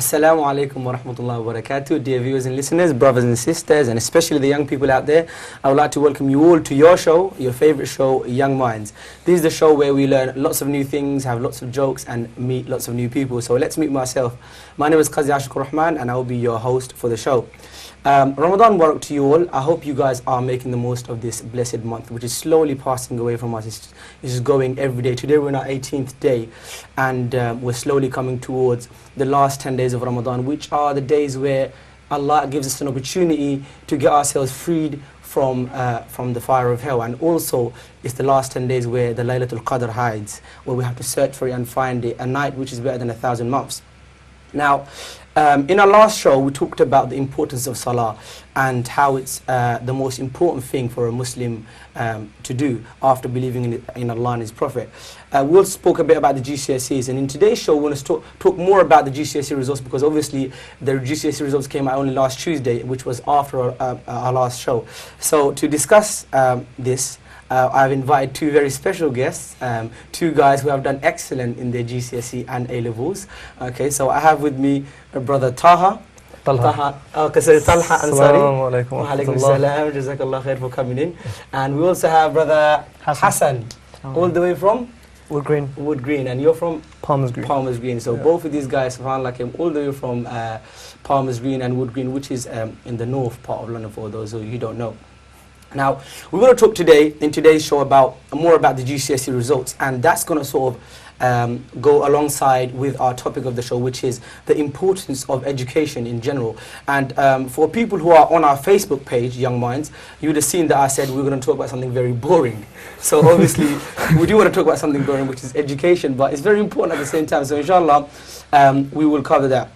Assalamu alaikum wa rahmatullahi wa barakatuh. Dear viewers and listeners, brothers and sisters, and especially the young people out there, I would like to welcome you all to your show, your favorite show, Young Minds. This is the show where we learn lots of new things, have lots of jokes, and meet lots of new people. So let's meet myself. My name is Kazi Ashiqur Rahman, and I will be your host for the show. Ramadan Mubarak to you all. I hope you guys are making the most of this blessed month, which is slowly passing away from us. It's just going every day. Today we're on our 18th day, and we're slowly coming towards the last 10 days of Ramadan, which are the days where Allah gives us an opportunity to get ourselves freed from the fire of hell. And also it's the last 10 days where the Laylatul Qadr hides, where we have to search for it and find it, a night which is better than 1,000 months. Now, in our last show, we talked about the importance of Salah and how it's the most important thing for a Muslim to do after believing in Allah and His Prophet. We also spoke a bit about the GCSEs, and in today's show, we want to talk more about the GCSE results, because obviously the GCSE results came out only last Tuesday, which was after our last show. So to discuss this, I've invited two very special guests, two guys who have done excellent in their GCSE and A-levels. Okay, so I have with me brother Taha. Okay, so Talha Ansari. Assalamu alaikum. Wa alaikum assalam. Jazakallah khair for coming in. And we also have brother Hassan, all the way from? Wood Green. Wood Green. And you're from? Palmer's Green. Palmer's Green. So yeah, both of these guys, subhanAllah, came all the way from Palmer's Green and Wood Green, which is in the north part of London, for those of you who don't know. Now, we're going to talk today, in today's show, more about the GCSE results, and that's going to sort of go alongside with our topic of the show, which is the importance of education in general. And for people who are on our Facebook page, Young Minds, you would have seen that I said we're going to talk about something very boring. So obviously, we do want to talk about something boring, which is education, but it's very important at the same time. So inshallah, we will cover that.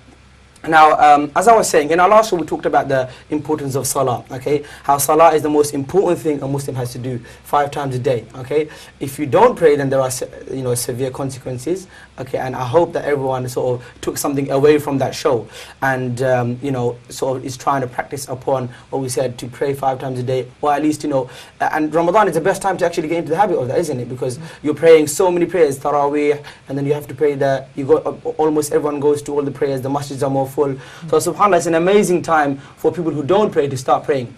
Now, as I was saying, in our last show we talked about the importance of Salah, okay? How Salah is the most important thing a Muslim has to do 5 times a day, okay? If you don't pray, then there are, severe consequences, okay? And I hope that everyone sort of took something away from that show and, sort of is trying to practice upon what we said, to pray 5 times a day, or at least, and Ramadan is the best time to actually get into the habit of that, isn't it? Because you're praying so many prayers, Taraweeh, and then you have to pray almost everyone goes to all the prayers, the masjids are more full. So subhanAllah, it's an amazing time for people who don't pray to start praying.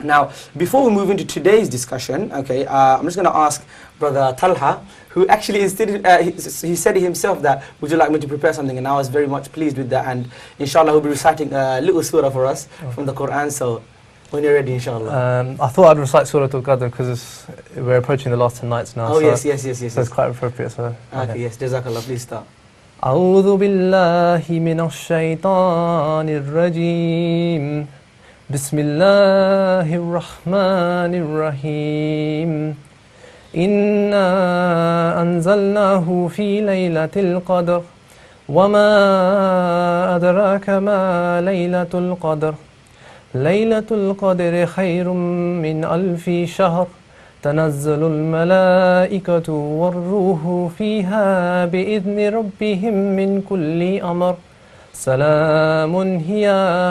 Now, before we move into today's discussion, okay, I'm just going to ask brother Talha, who actually he said himself that, would you like me to prepare something? And I was very much pleased with that, and inshallah he'll be reciting a little surah for us from the Quran. So when you're ready, inshallah. I thought I'd recite Surah Al-Qadr because we're approaching the last 10 nights now. Oh, so yes. So it's quite appropriate. So, okay, yes, Jazakallah, please start. أعوذ بالله من الشيطان الرجيم بسم الله الرحمن الرحيم إنا أنزلناه في ليلة القدر وما أدراك ما ليلة القدر ليلة القدر خير من ألف شهر تنزل الملائكة والروح فيها بإذن ربهم من كل أمر سلام هي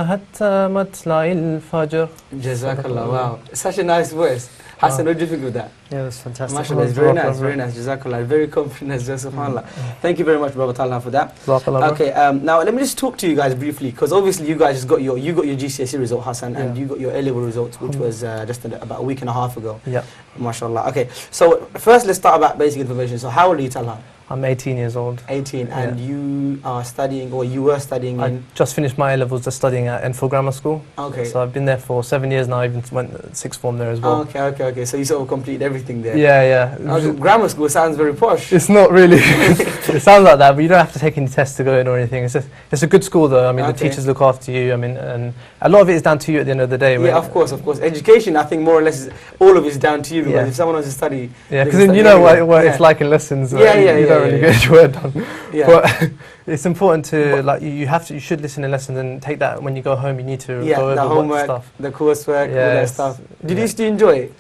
حتى مطلع الفجر. Jazakallah, wow. Such a nice voice. Hassan, what do you think of that? Yeah, that's fantastic. MashaAllah, it's very nice, very nice. Jazakallah, very confident as well, subhanAllah. Thank you very much, brother Talha, for that. Okay, now let me just talk to you guys briefly, because obviously you guys just got your GCSE result, Hassan, and you got your A-level results, which was just about a week and a half ago. Yeah. MashaAllah. Okay, so first let's start about basic information. So how old are you, Talha? I'm 18 years old. 18, and you are studying, or you were studying I just finished my A-levels, just studying at Enfield Grammar School. Okay. So I've been there for 7 years now, I even went sixth form there as well. Okay. So you sort of completed everything there. Yeah. Grammar school sounds very posh. It's not really. It sounds like that, but you don't have to take any tests to go in or anything. It's a good school though. I mean, the teachers look after you. I mean, and a lot of it is down to you at the end of the day. Yeah, of course. Education, I think more or less, all of it is down to you, because if someone wants to study... Yeah, because then you know what it's like in lessons. You don't really get your word done. Yeah. But it's important to, you should listen to lessons and take that when you go home. You need to go over the homework, stuff. The coursework, all that stuff. Did you still enjoy it?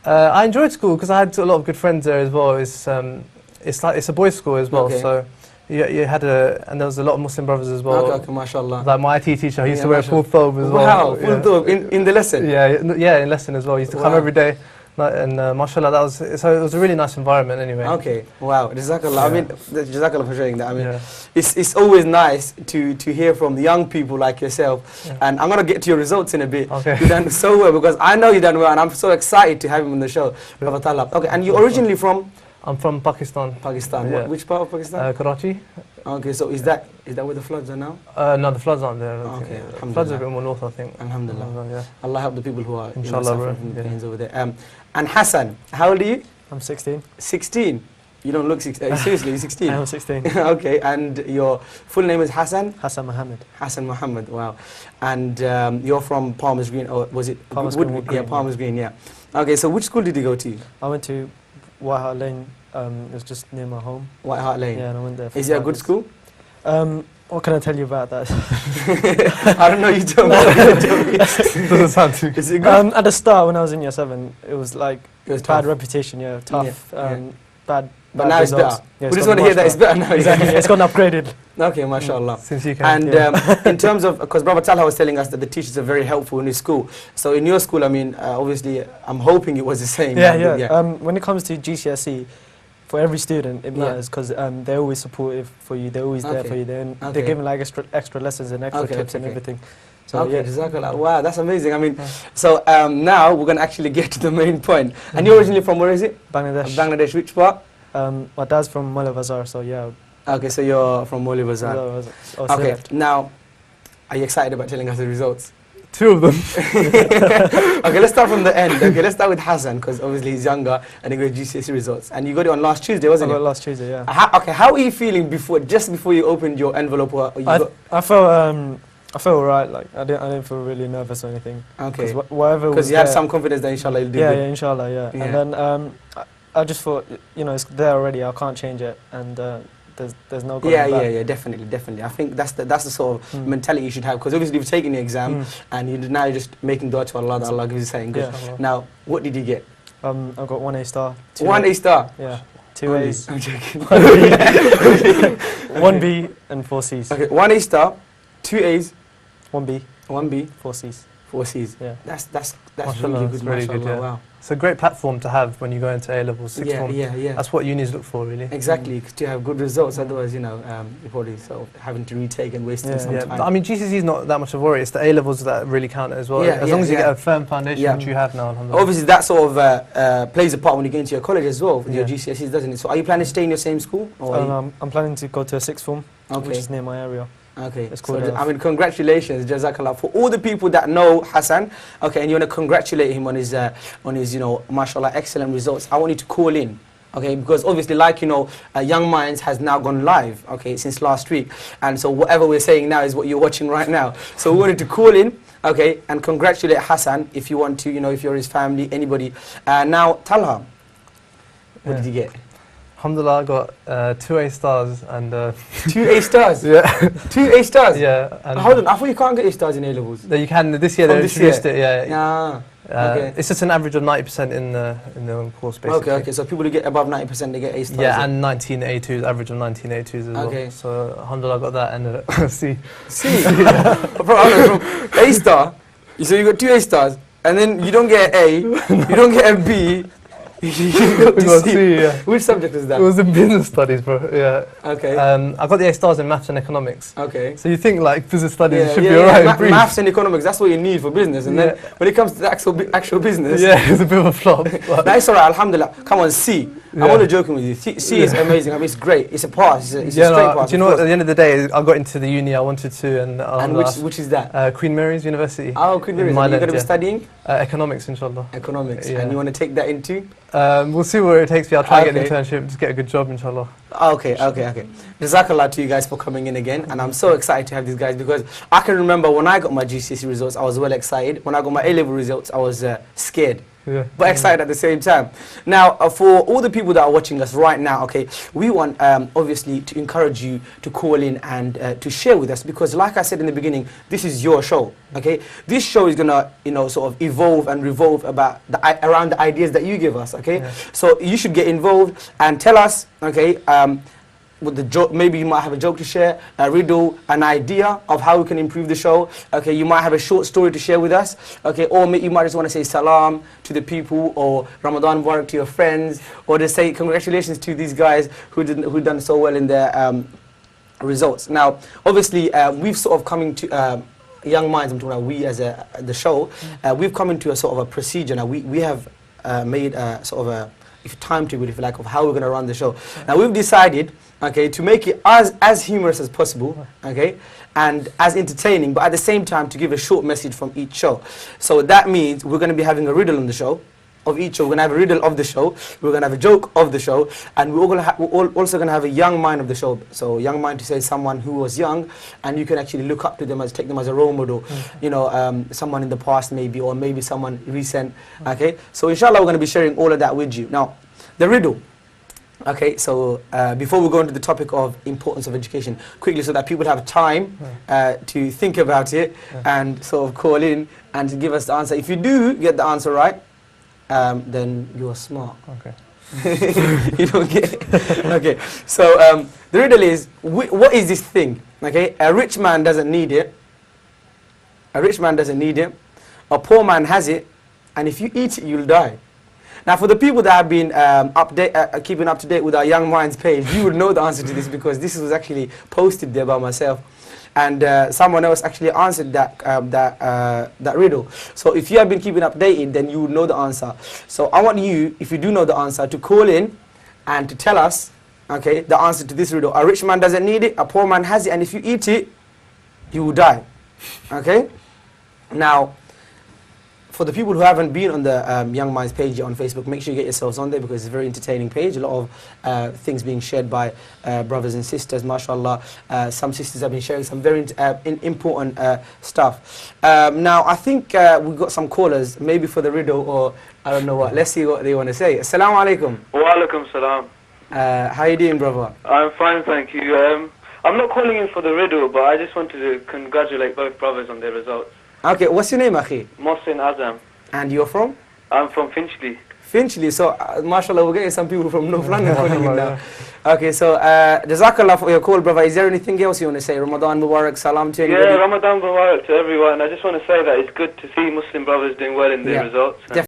I enjoyed school because I had a lot of good friends there as well. It's a boys' school as well, so you had and there was a lot of Muslim brothers as well. Okay, mashallah. Like my IT teacher, he used to wear full thobe as well. Wow, full thobe in the lesson. Yeah, in lesson as well. He used to come every day. And mashallah, so it was a really nice environment anyway. Okay, wow, Jazakallah. I mean, Jazakallah for sharing that. I mean, it's always nice to hear from the young people like yourself. And I'm gonna get to your results in a bit. Okay. You done so well because I know you done well, and I'm so excited to have him on the show. Okay, and you're originally from? I'm from Pakistan. Pakistan. Which part of Pakistan? Karachi. Okay, so is that where the floods are now? No, the floods aren't there. Okay, floods are a bit more north, I think. Alhamdulillah. Allah help the people who are inshallah, suffering from pains over there. And Hassan, how old are you? I'm 16. 16? You don't look 16. Seriously, you're 16? I am 16. Okay, and your full name is Hassan? Hassan Muhammad. Hassan Muhammad, wow. And you're from Palmer's Green, or was it? Palmer's Green. Yeah, Palmer's Green, yeah. Okay, so which school did you go to? I went to White Hart Lane. It was just near my home. White Hart Lane? Yeah, and I went there. Is it a good school? What can I tell you about that? I don't know, you tell me. Doesn't sound too good. Is it good? At the start, when I was in year 7, it was like bad reputation, tough, bad. But now results. it's better. Yeah, we just want to hear that it's better now. Exactly, it's gotten upgraded. Okay, mashallah. Since you can. And in terms of, because Brother Talha was telling us that the teachers are very helpful in his school. So in your school, I mean, obviously, I'm hoping it was the same. Yeah. When it comes to GCSE, for every student, it matters because they're always supportive for you. They're always there for you. They're giving like extra lessons and extra tips and everything. So Jazakallah. Wow, that's amazing. I mean, so now we're going to actually get to the main point. And you're originally from, where is it? Bangladesh. Bangladesh, which part? My dad's from Mawla Bazar, so yeah. Okay, so you're from Mawla Bazar. Okay, now, are you excited about telling us the results? 2 of them. Okay, let's start from the end. Okay, let's start with Hassan, because obviously he's younger and he got GCSE results. And you got it on last Tuesday, wasn't it? I got it last Tuesday, yeah. How are you feeling just before you opened your envelope? I felt alright. Like I didn't feel really nervous or anything. Okay. Because you had some confidence that inshallah you'll do good. Yeah, inshallah, yeah. And then I just thought, it's there already. I can't change it, and there's no going back. Yeah, definitely. I think that's the sort of mentality you should have, because obviously you've taken the exam and now you're just making dua to Allah that Allah gives you something good. Now, what did you get? I got 1 A star. 1 A star? Yeah. 2 A's. I'm joking. 1 B and 4 C's. Okay, 1 A star, 2 A's, 1 B, 4 C's. 4 C's. Yeah. That's really good. Really good, yeah. Wow. It's a great platform to have when you go into A-levels, 6th form. Yeah. That's what unis look for, really. Exactly, to have good results. Otherwise, you're probably sort of having to retake and wasting some time. I mean, GCSE is not that much of a worry. It's the A-levels that really count as well. As long as you get a firm foundation, which you have now. Obviously, that sort of plays a part when you get into your college as well, with your GCSEs, doesn't it? So are you planning to stay in your same school? Or I'm planning to go to a 6th form, which is near my area. Okay, so I mean, congratulations, Jazakallah, for all the people that know Hassan. Okay, and you want to congratulate him on his mashallah, excellent results. I want you to call in. Okay, because obviously, like Young Minds has now gone live. Okay, since last week, and so whatever we're saying now is what you're watching right now. So we wanted to call in. Okay, and congratulate Hassan if you want to. If you're his family, anybody. Now, Talha, what did you get? Alhamdulillah, I got 2 A stars and 2 A stars. Yeah. 2 A stars. Yeah. And hold on, I thought you can't get A stars in A levels. No, you can. This year they introduced it. Yeah. Okay. It's just an average of 90% in the course, basically. Okay. So people who get above 90%, they get A stars. Yeah, and 19 A2s, average of 19 A2s as well. Okay. So alhamdulillah, I got that and C. From A star. So you got 2 A stars, and then you don't get A, you don't get a B. You got C, yeah. Which subject is that? It was in business studies, bro. Yeah. Okay. I got the A stars in maths and economics. Okay. So you think like business studies should be alright. Maths and economics, that's what you need for business. And then when it comes to the actual business, it's a bit of a flop. That's alright. Alhamdulillah. Come on, C. I'm only joking with you. C is amazing. I mean, it's great. It's a pass. It's a straight pass. Do you know what? At the end of the day, I got into the uni I wanted to, and which is that? Queen Mary's University. Oh, Queen Mary's. You're going to be studying economics, inshallah. Economics, and you want to take that into? We'll see where it takes me. I'll try and get an internship, just get a good job, inshallah. Okay. Jazakallah to you guys for coming in again, and I'm so excited to have these guys, because I can remember when I got my GCSE results, I was well excited. When I got my A-level results, I was scared. But excited at the same time. Now, for all the people that are watching us right now, okay, we want obviously to encourage you to call in and to share with us, because like I said in the beginning, this is your show, okay? This show is gonna, sort of evolve and revolve around the ideas that you give us, okay? So you should get involved and tell us, okay, with the joke, maybe you might have a joke to share, a riddle, an idea of how we can improve the show. Okay, you might have a short story to share with us. Okay, or you might just want to say salam to the people, or Ramadan Mubarak to your friends, or just say congratulations to these guys who done so well in their results. Now, obviously, we've sort of come into young minds. I'm talking about we as the show. We've come into a sort of a procedure now. We have made a sort of a timetable, if you like, of how we're going to run the show. Now we've decided, okay, to make it as humorous as possible, okay, and as entertaining, but at the same time to give a short message from each show. So that means we're going to be having a riddle on the show, of each show. We're going to have a riddle of the show, we're going to have a joke of the show, and we're also going to have a young mind of the show. So young mind to say someone who was young, and you can actually look up to them, take them as a role model, you know, someone in the past maybe, or maybe someone recent, okay. So inshallah we're going to be sharing all of that with you. Now, the riddle. Okay, so before we go into the topic of importance of education, quickly, so that people have time to think about it and sort of call in and to give us the answer. If you do get the answer right, then you are smart. Okay. You don't get it. Okay, so the riddle is, what is this thing? Okay, a rich man doesn't need it. A rich man doesn't need it. A poor man has it, and if you eat it, you'll die. Now, for the people that have been keeping up to date with our Young Minds page, you would know the answer to this, because this was actually posted there by myself. And someone else actually answered that riddle. So if you have been keeping updated, then you would know the answer. So I want you, if you do know the answer, to call in and to tell us, okay, the answer to this riddle. A rich man doesn't need it, a poor man has it, and if you eat it, you will die. Okay? Now, for the people who haven't been on the Young Minds page on Facebook, make sure you get yourselves on there, because it's a very entertaining page. A lot of things being shared by brothers and sisters, mashallah. Some sisters have been sharing some very important stuff. Now, I think we've got some callers, maybe for the riddle, or I don't know what. Let's see what they want to say. Assalamu alaikum. Wa alaikum salam. How you doing, brother? I'm fine, thank you. I'm not calling in for the riddle, but I just wanted to congratulate both brothers on their results. Okay, what's your name, Akhi? Mohsin Azam. And you're from? I'm from Finchley. Finchley, so mashallah, we're getting some people from North London calling in now. Okay, so Jazakallah for your call, brother. Is there anything else you want to say? Ramadan Mubarak, salam to anybody? Yeah, Ramadan Mubarak to everyone. I just want to say that it's good to see Muslim brothers doing well in their results.